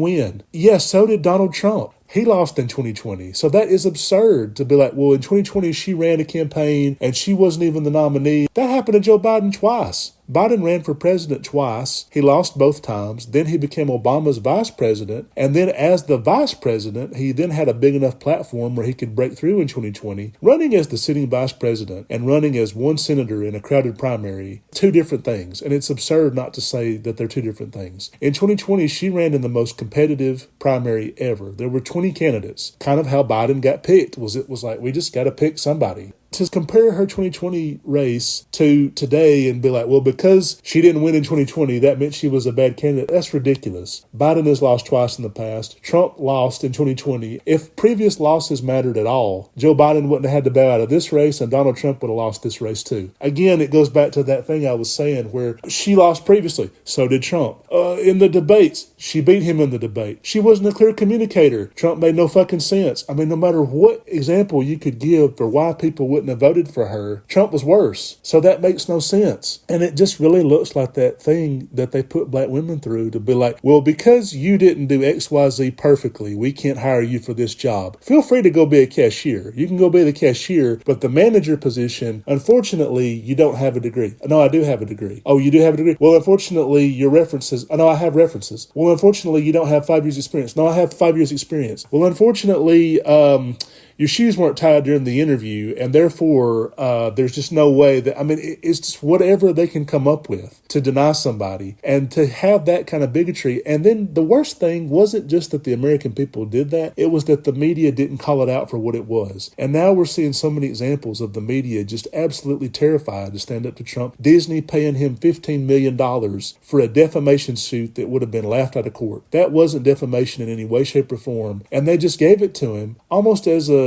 win. Yes, so did Donald Trump. He lost in 2020. So that is absurd to be like, well, in 2020, she ran a campaign and she wasn't even the nominee. That happened to Joe Biden twice. Biden ran for president twice. He lost both times. Then he became Obama's vice president. And then as the vice president, he then had a big enough platform where he could break through in 2020, running as the sitting vice president and running as one senator in a crowded primary. Two different things. And it's absurd not to say that they're two different things. In 2020, she ran in the most competitive primary ever. There were 20 candidates. Kind of how Biden got picked. It was like, we just got to pick somebody. To compare her 2020 race to today and be like, well, because she didn't win in 2020, that meant she was a bad candidate. That's ridiculous. Biden has lost twice in the past. Trump lost in 2020. If previous losses mattered at all, Joe Biden wouldn't have had to bow out of this race and Donald Trump would have lost this race too. Again, it goes back to that thing I was saying where she lost previously. So did Trump. In the debates, she beat him in the debate. She wasn't a clear communicator. Trump made no fucking sense. I mean, no matter what example you could give for why people wouldn't have voted for her, Trump was worse. So that makes no sense. And it just really looks like that thing that they put black women through to be like, well, because you didn't do XYZ perfectly, we can't hire you for this job. Feel free to go be a cashier. You can go be the cashier, but the manager position, unfortunately, you don't have a degree. No, I do have a degree. Oh, you do have a degree? Well, unfortunately, your references, no, I have references. Well, unfortunately, you don't have 5 years experience. No, I have 5 years experience. Well, unfortunately, your shoes weren't tied during the interview, and therefore there's just no way that, it's just whatever they can come up with to deny somebody and to have that kind of bigotry. And then the worst thing wasn't just that the American people did that, it was that the media didn't call it out for what it was. And now we're seeing so many examples of the media just absolutely terrified to stand up to Trump. Disney paying him $15 million for a defamation suit that would have been laughed out of court. That wasn't defamation in any way, shape, or form. And they just gave it to him almost as a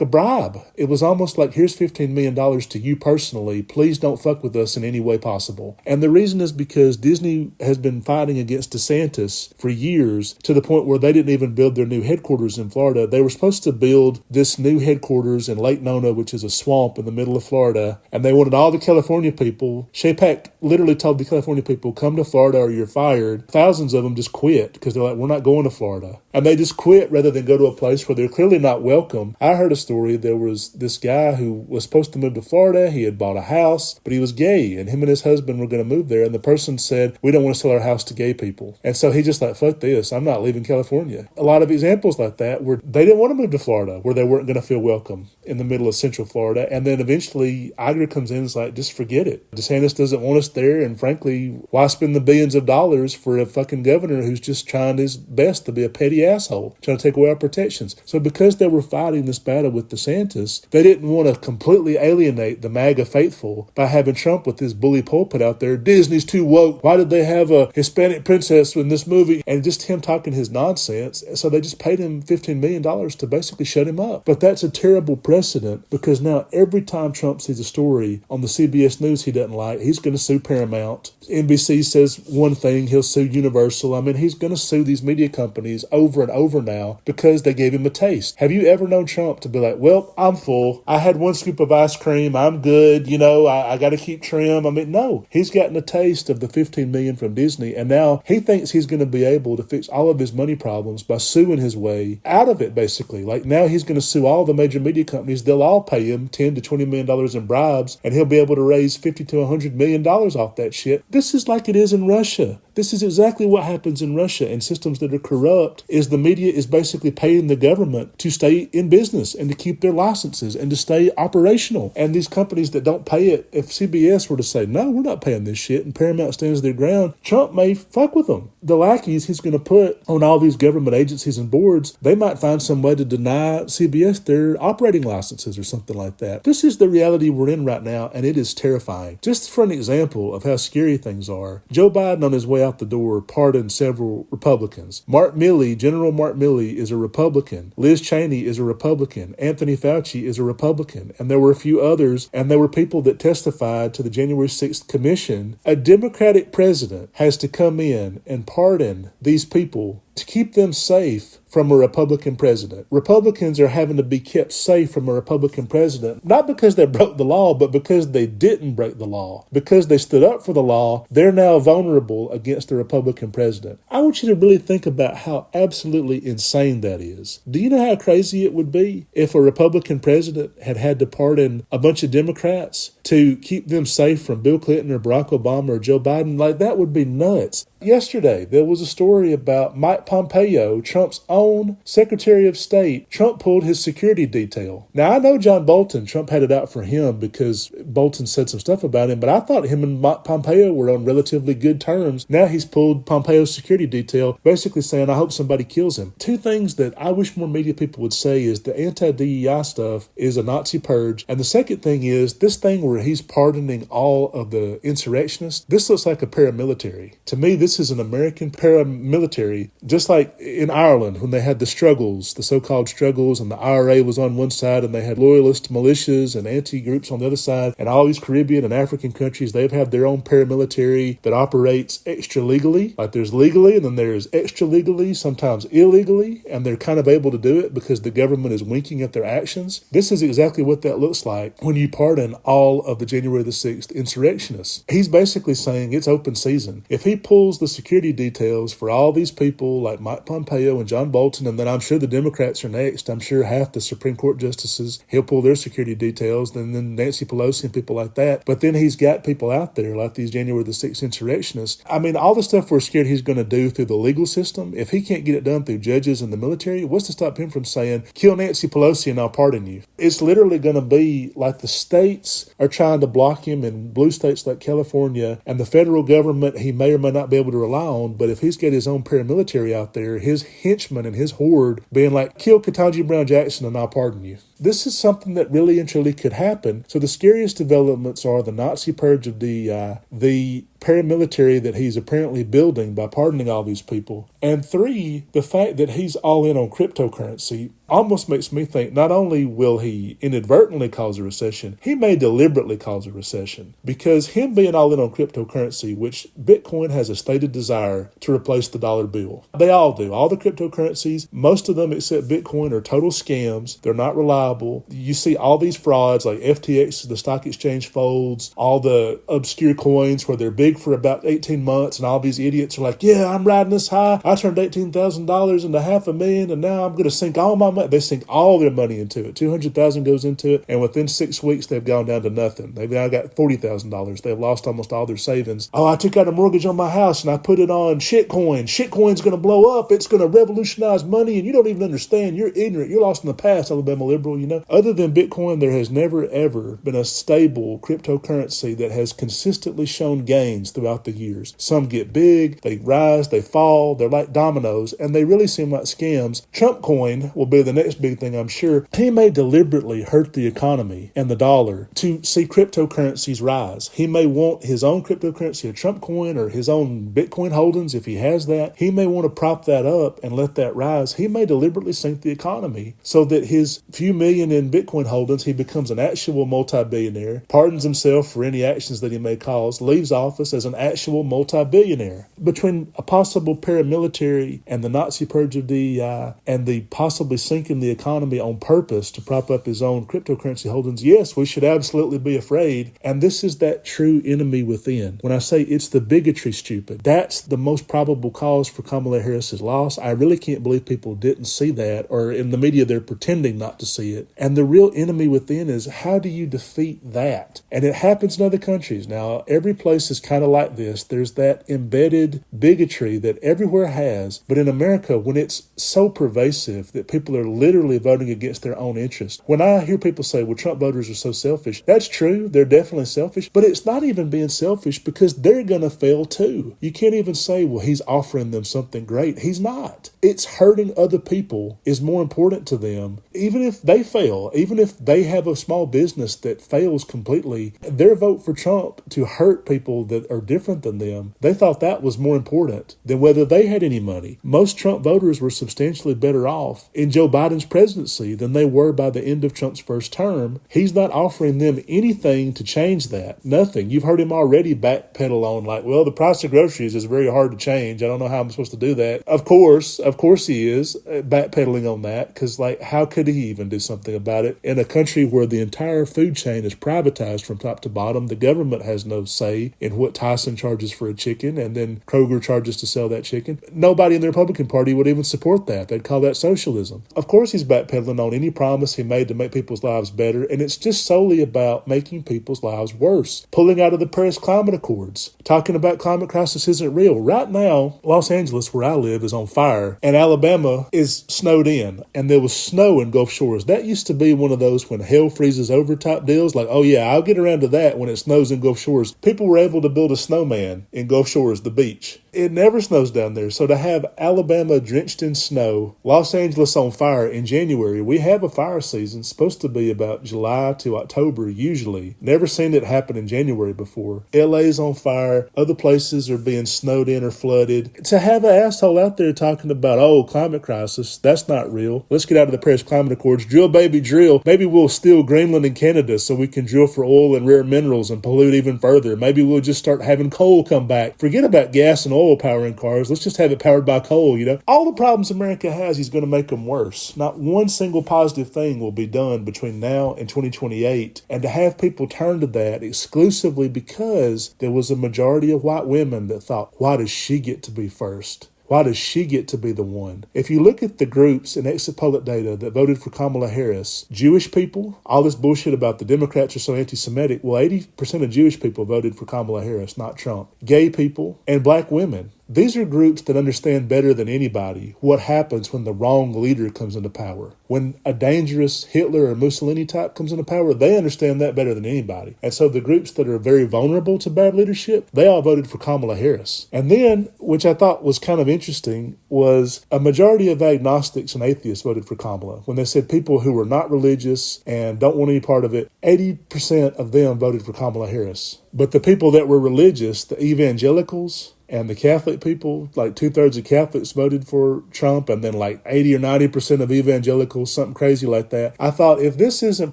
bribe. It was almost like, here's $15 million to you personally. Please don't fuck with us in any way possible. And the reason is because Disney has been fighting against DeSantis for years to the point where they didn't even build their new headquarters in Florida. They were supposed to build this new headquarters in Lake Nona, which is a swamp in the middle of Florida. And they wanted all the California people. Shaypak literally told the California people, come to Florida or you're fired. Thousands of them just quit because they're like, we're not going to Florida. And they just quit rather than go to a place where they're clearly not welcome. I heard a story. There was this guy who was supposed to move to Florida. He had bought a house, but he was gay, and him and his husband were going to move there. And the person said, we don't want to sell our house to gay people. And so he just like, fuck this. I'm not leaving California. A lot of examples like that where they didn't want to move to Florida, where they weren't going to feel welcome in the middle of Central Florida. And then eventually Iger comes in and is like, just forget it. DeSantis doesn't want us there. And frankly, why spend the billions of dollars for a fucking governor who's just trying his best to be a petty asshole, trying to take away our protections? So because they were fighting this battle with DeSantis, they didn't want to completely alienate the MAGA faithful by having Trump with his bully pulpit out there. Disney's too woke. Why did they have a Hispanic princess in this movie? And just him talking his nonsense. So they just paid him $15 million to basically shut him up. But that's a terrible precedent because now every time Trump sees a story on the CBS News he doesn't like, he's going to sue Paramount. NBC says one thing, he'll sue Universal. He's going to sue these media companies over and over now because they gave him a taste. Have you ever known Trump to be like, well, I'm full. I had one scoop of ice cream. I'm good. I got to keep trim. No, he's gotten a taste of the $15 million from Disney. And now he thinks he's going to be able to fix all of his money problems by suing his way out of it, basically. Like now he's going to sue all the major media companies. They'll all pay him $10 to $20 million in bribes, and he'll be able to raise $50 to $100 million off that shit. This is like it is in Russia. This is exactly what happens in Russia and systems that are corrupt is the media is basically paying the government to stay in business and to keep their licenses and to stay operational. And these companies that don't pay it, if CBS were to say, no, we're not paying this shit, and Paramount stands their ground, Trump may fuck with them. The lackeys he's going to put on all these government agencies and boards, they might find some way to deny CBS their operating licenses or something like that. This is the reality we're in right now, and it is terrifying. Just for an example of how scary things are, Joe Biden on his way out the door pardoned several Republicans. General Mark Milley is a Republican. Liz Cheney is a Republican. Anthony Fauci is a Republican. And there were a few others, and there were people that testified to the January 6th commission. A Democratic president has to come in and pardon these people to keep them safe from a Republican president. Republicans are having to be kept safe from a Republican president, not because they broke the law, but because they didn't break the law. Because they stood up for the law, they're now vulnerable against a Republican president. I want you to really think about how absolutely insane that is. Do you know how crazy it would be if a Republican president had to pardon a bunch of Democrats to keep them safe from Bill Clinton or Barack Obama or Joe Biden? Like, that would be nuts. Yesterday, there was a story about Mike Pompeo, Trump's own Secretary of State. Trump pulled his security detail. Now, I know John Bolton, Trump had it out for him because Bolton said some stuff about him, but I thought him and Mike Pompeo were on relatively good terms. Now he's pulled Pompeo's security detail, basically saying, I hope somebody kills him. Two things that I wish more media people would say is the anti-DEI stuff is a Nazi purge. And the second thing is this thing where he's pardoning all of the insurrectionists. This looks like a paramilitary. To me, this is an American paramilitary, just like in Ireland when they had the struggles, the so-called struggles, and the IRA was on one side and they had loyalist militias and anti-groups on the other side, and all these Caribbean and African countries, they've had their own paramilitary that operates extra legally. Like there's legally and then there's extra legally, sometimes illegally, and they're kind of able to do it because the government is winking at their actions. This is exactly what that looks like when you pardon all of the January the 6th insurrectionists. He's basically saying it's open season. If he pulls the security details for all these people like Mike Pompeo and John Bolton, and then I'm sure the Democrats are next. I'm sure half the Supreme Court justices, he'll pull their security details, and then Nancy Pelosi and people like that. But then he's got people out there like these January the 6th insurrectionists. I mean, all the stuff we're scared he's going to do through the legal system, if he can't get it done through judges and the military, what's to stop him from saying, kill Nancy Pelosi and I'll pardon you? It's literally going to be like the states are trying to block him in blue states like California, and the federal government he may or may not be able to rely on, but if he's got his own paramilitary out there, his henchmen and his horde being like, kill Ketanji Brown Jackson and I'll pardon you. This is something that really and truly could happen. So the scariest developments are the Nazi purge of DEI, the paramilitary that he's apparently building by pardoning all these people, and three, the fact that he's all in on cryptocurrency almost makes me think not only will he inadvertently cause a recession, he may deliberately cause a recession, because him being all in on cryptocurrency, which Bitcoin has a stated desire to replace the dollar bill. They all do. All the cryptocurrencies, most of them except Bitcoin, are total scams. They're not reliable. You see all these frauds like FTX, the stock exchange folds, all the obscure coins where they're big for about 18 months and all these idiots are like, yeah, I'm riding this high. I turned $18,000 into $500,000 and now I'm going to sink all my money. They sink all their money into it. $200,000 goes into it, and within 6 weeks they've gone down to nothing. They've now got $40,000. They've lost almost all their savings. Oh, I took out a mortgage on my house and I put it on shitcoin. Shitcoin's going to blow up. It's going to revolutionize money, and you don't even understand. You're ignorant. You're lost in the past, Alabama liberal. You know, other than Bitcoin, there has never ever been a stable cryptocurrency that has consistently shown gains throughout the years. Some get big, they rise, they fall, they're like dominoes, and they really seem like scams. Trump coin will be the next big thing, I'm sure. He may deliberately hurt the economy and the dollar to see cryptocurrencies rise. He may want his own cryptocurrency, a Trump coin, or his own Bitcoin holdings if he has that. He may want to prop that up and let that rise. He may deliberately sink the economy so that his few million in Bitcoin holdings, he becomes an actual multi-billionaire, pardons himself for any actions that he may cause, leaves office as an actual multi-billionaire. Between a possible paramilitary and the Nazi purge of DEI and the possibly sinking the economy on purpose to prop up his own cryptocurrency holdings, yes, we should absolutely be afraid. And this is that true enemy within. When I say it's the bigotry, stupid, that's the most probable cause for Kamala Harris's loss. I really can't believe people didn't see that, or in the media they're pretending not to see it. And the real enemy within is, how do you defeat that? And it happens in other countries. Now, every place is kind of like this. There's that embedded bigotry that everywhere has. But in America, when it's so pervasive that people are literally voting against their own interest. When I hear people say, well, Trump voters are so selfish, that's true. They're definitely selfish. But it's not even being selfish, because they're going to fail too. You can't even say, well, he's offering them something great. He's not. It's hurting other people is more important to them. Even if they they fail, even if they have a small business that fails completely, their vote for Trump to hurt people that are different than them, they thought that was more important than whether they had any money. Most Trump voters were substantially better off in Joe Biden's presidency than they were by the end of Trump's first term. He's not offering them anything to change that. Nothing. You've heard him already backpedal on like, well, the price of groceries is very hard to change. I don't know how I'm supposed to do that. Of course he is backpedaling on that, because like, how could he even do something about it in a country where the entire food chain is privatized from top to bottom? The government has no say in what Tyson charges for a chicken, and then Kroger charges to sell that chicken. Nobody in the Republican Party would even support that. They'd call that socialism. Of course he's backpedaling on any promise he made to make people's lives better, and it's just solely about making people's lives worse. Pulling out of the Paris Climate Accords, talking about climate crisis isn't real. Right now, Los Angeles, where I live, is on fire, and Alabama is snowed in, and there was snow in Gulf Shores. That used to be one of those when hell freezes over type deals, like, oh yeah, I'll get around to that when it snows in Gulf Shores. People were able to build a snowman in Gulf Shores, the beach. It never snows down there. So to have Alabama drenched in snow, Los Angeles on fire in January, we have a fire season supposed to be about July to October usually. Never seen it happen in January before. LA's on fire. Other places are being snowed in or flooded. To have an asshole out there talking about, oh, climate crisis, that's not real. Let's get out of the Paris Climate Accords. Drill, baby, drill. Maybe we'll steal Greenland and Canada so we can drill for oil and rare minerals and pollute even further. Maybe we'll just start having coal come back. Forget about gas and oil powering cars. Let's just have it powered by coal, All the problems America has, he's going to make them worse. Not one single positive thing will be done between now and 2028. And to have people turn to that exclusively because there was a majority of white women that thought, why does she get to be first? Why does she get to be the one? If you look at the groups in exit poll data that voted for Kamala Harris, Jewish people, all this bullshit about the Democrats are so anti-Semitic, well, 80% of Jewish people voted for Kamala Harris, not Trump. Gay people and black women. These are groups that understand better than anybody what happens when the wrong leader comes into power. When a dangerous Hitler or Mussolini type comes into power, they understand that better than anybody. And so the groups that are very vulnerable to bad leadership, they all voted for Kamala Harris. And then, which I thought was kind of interesting, was a majority of agnostics and atheists voted for Kamala. When they said people who were not religious and don't want any part of it, 80% of them voted for Kamala Harris. But the people that were religious, the evangelicals, and the Catholic people, like 2/3 of Catholics voted for Trump, and then like 80 or 90% of evangelicals, something crazy like that. I thought, if this isn't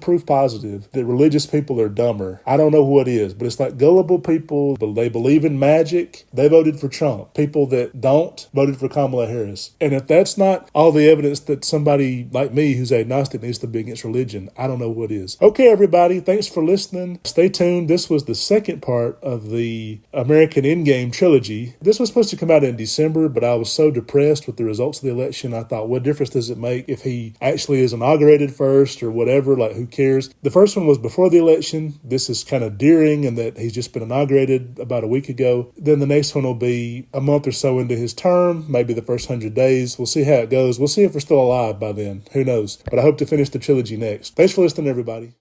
proof positive that religious people are dumber, I don't know what is. But it's like gullible people, they believe in magic, they voted for Trump. People that don't voted for Kamala Harris. And if that's not all the evidence that somebody like me who's agnostic needs to be against religion, I don't know what is. Okay, everybody, thanks for listening. Stay tuned. This was the second part of the American Endgame trilogy. This was supposed to come out in December, but I was so depressed with the results of the election, I thought, what difference does it make if he actually is inaugurated first or whatever? Like, who cares? The first one was before the election. This is kind of during, and that he's just been inaugurated about a week ago. Then the next one will be a month or so into his term, maybe the first 100 days. We'll see how it goes. We'll see if we're still alive by then. Who knows? But I hope to finish the trilogy next. Thanks for listening, everybody.